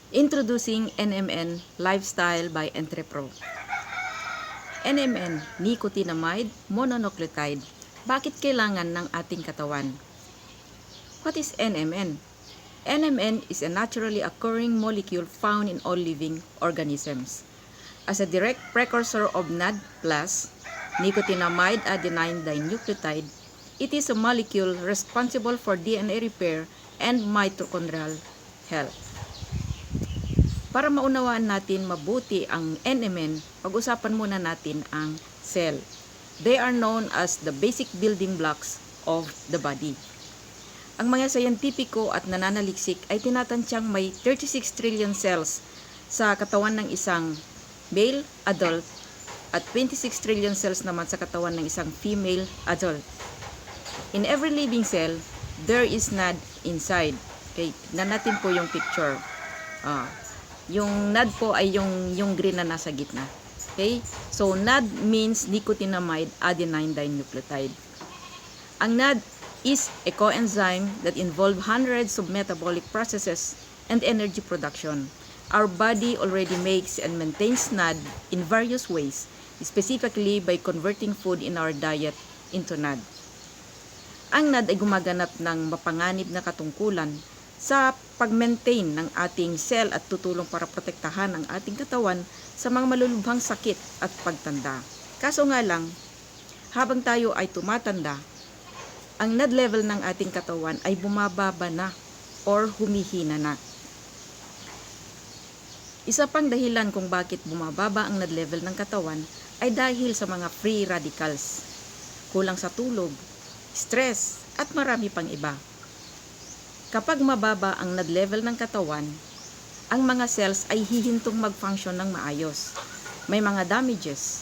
Introducing NMN Lifestyle by Entrepro. NMN, nicotinamide mononucleotide. Bakit kailangan ng ating katawan? What is NMN? NMN is a naturally occurring molecule found in all living organisms. As a direct precursor of NAD+, nicotinamide adenine dinucleotide, it is a molecule responsible for DNA repair and mitochondrial health. Para maunawaan natin mabuti ang NMN, pag-usapan muna natin ang cell. They are known as the basic building blocks of the body. Ang mga sayantipiko at nananaliksik ay tinatansyang may 36 trillion cells sa katawan ng isang male adult at 26 trillion cells naman sa katawan ng isang female adult. In every living cell, there is NAD inside. Okay, tignan natin po yung picture. Yung NAD po ay yung green na nasa gitna. Okay? So, NAD means nicotinamide adenine dinucleotide. Ang NAD is a coenzyme that involves hundreds of metabolic processes and energy production. Our body already makes and maintains NAD in various ways, specifically by converting food in our diet into NAD. Ang NAD ay gumaganap ng mapanganib na katungkulan sa pag-maintain ng ating cell at tutulong para protektahan ang ating katawan sa mga malulubhang sakit at pagtanda. Kaso nga lang, habang tayo ay tumatanda, ang NAD level ng ating katawan ay bumababa na or humihina na. Isa pang dahilan kung bakit bumababa ang NAD level ng katawan ay dahil sa mga free radicals, kulang sa tulog, stress, at marami pang iba. Kapag mababa ang NAD level ng katawan, ang mga cells ay hihintong mag-function ng maayos. May mga damages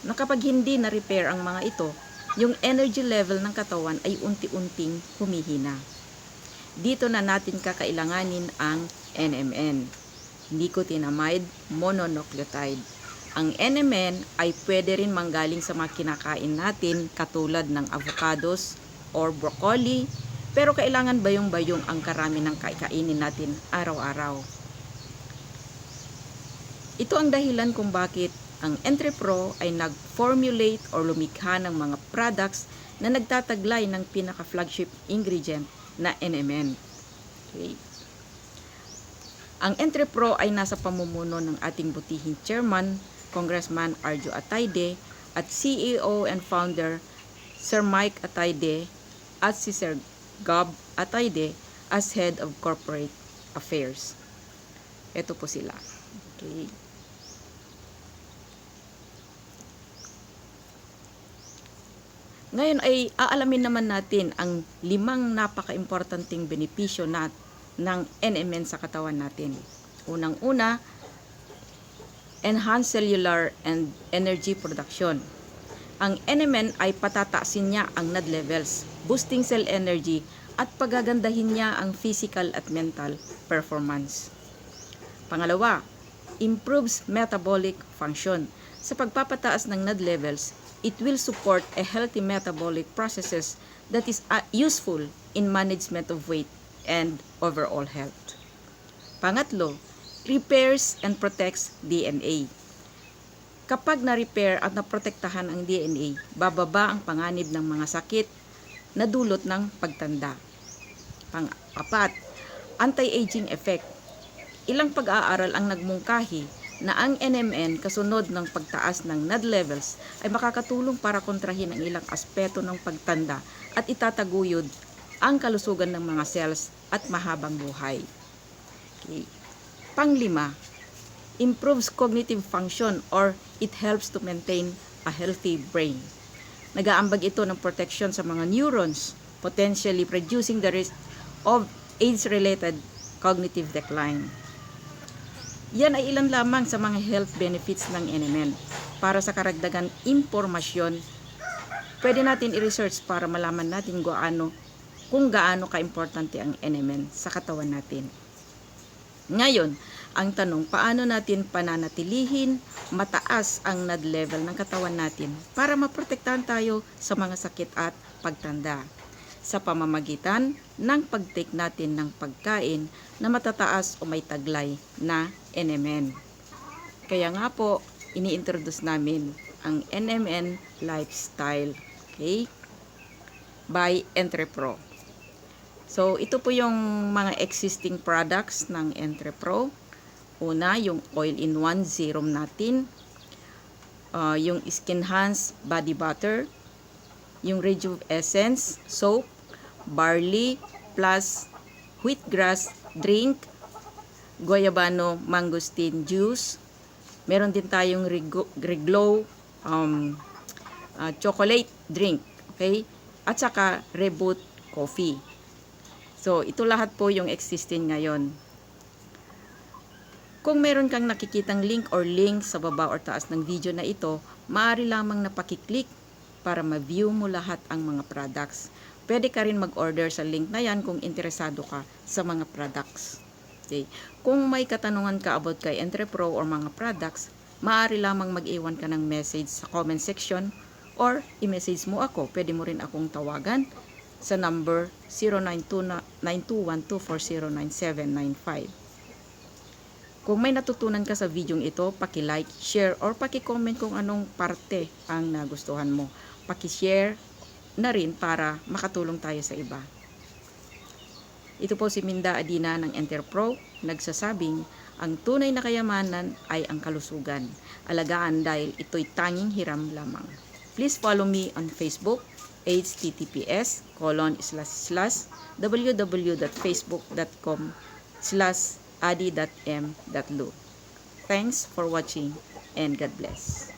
na kapag hindi na-repair ang mga ito, yung energy level ng katawan ay unti-unting humihina. Dito na natin kakailanganin ang NMN, nicotinamide mononucleotide. Ang NMN ay pwede rin manggaling sa mga kinakain natin katulad ng avocados or broccoli, pero kailangan bayong-bayong ang karami ng kainin natin araw-araw. Ito ang dahilan kung bakit ang Entrepro ay nag-formulate or lumikha ng mga products na nagtataglay ng pinaka-flagship ingredient na NMN. Okay. Ang Entrepro ay nasa pamumuno ng ating butihing chairman, Congressman Arjo Atayde, at CEO and founder Sir Mike Atayde at si Sir Gab Atayde as Head of Corporate Affairs. Ito po sila. Okay. Ngayon ay aalamin naman natin ang 5 napaka-importanting benepisyo ng NMN sa katawan natin. Unang-una, enhance cellular and energy production. Ang NMN ay patataasin niya ang NAD levels, boosting cell energy at pagagandahin niya ang physical at mental performance. Pangalawa, improves metabolic function. Sa pagpapataas ng NAD levels, it will support a healthy metabolic processes that is useful in management of weight and overall health. Pangatlo, repairs and protects DNA. Kapag na-repair at naprotektahan ang DNA, bababa ang panganib ng mga sakit na dulot ng pagtanda. Pang-apat, anti-aging effect. Ilang pag-aaral ang nagmungkahi na ang NMN kasunod ng pagtaas ng NAD levels ay makakatulong para kontrahin ang ilang aspeto ng pagtanda at itataguyod ang kalusugan ng mga cells at mahabang buhay. Okay. Pang-5, improves cognitive function or it helps to maintain a healthy brain. Nag-aambag ito ng protection sa mga neurons, potentially reducing the risk of age-related cognitive decline. Yan ay ilan lamang sa mga health benefits ng NMN. Para sa karagdagan impormasyon, pwede natin i-research para malaman natin kung gaano ka-importante ang NMN sa katawan natin. Ngayon, ang tanong, paano natin pananatilihin mataas ang NAD level ng katawan natin para maprotektahan tayo sa mga sakit at pagtanda? sa pamamagitan ng pag-take natin ng pagkain na matataas o may taglay na NMN. Kaya nga po, ini-introduce namin ang NMN Lifestyle, okay, by Entrepro. So, ito po yung mga existing products ng Entrepro. Una, yung all-in-one serum natin, yung Skin Hans Body Butter, yung Rejuve Essence Soap, Barley plus Wheatgrass Drink, Guayabano Mangosteen Juice. Meron din tayong Reglow Chocolate Drink, okay? At saka Reboot Coffee. So, ito lahat po yung existing ngayon. Kung meron kang nakikitang link or link sa baba or taas ng video na ito, maaari lamang na pakiclick para ma-view mo lahat ang mga products. Pwede ka rin mag-order sa link na yan kung interesado ka sa mga products. Okay. Kung may katanungan ka about kay Entrepro or mga products, maaari lamang mag-iwan ka ng message sa comment section or i-message mo ako. Pwede mo rin akong tawagan sa number 0929-212-409795. Kung may natutunan ka sa video ito, paki-like, share, or paki-comment kung anong parte ang nagustuhan mo. Paki-share na rin para makatulong tayo sa iba. Ito po si Minda Adina ng Entrepro, nagsasabing, ang tunay na kayamanan ay ang kalusugan. Alagaan dahil ito'y tanging hiram lamang. Please follow me on Facebook, https://www.facebook.com/adi.m.lu. Thanks for watching and God bless.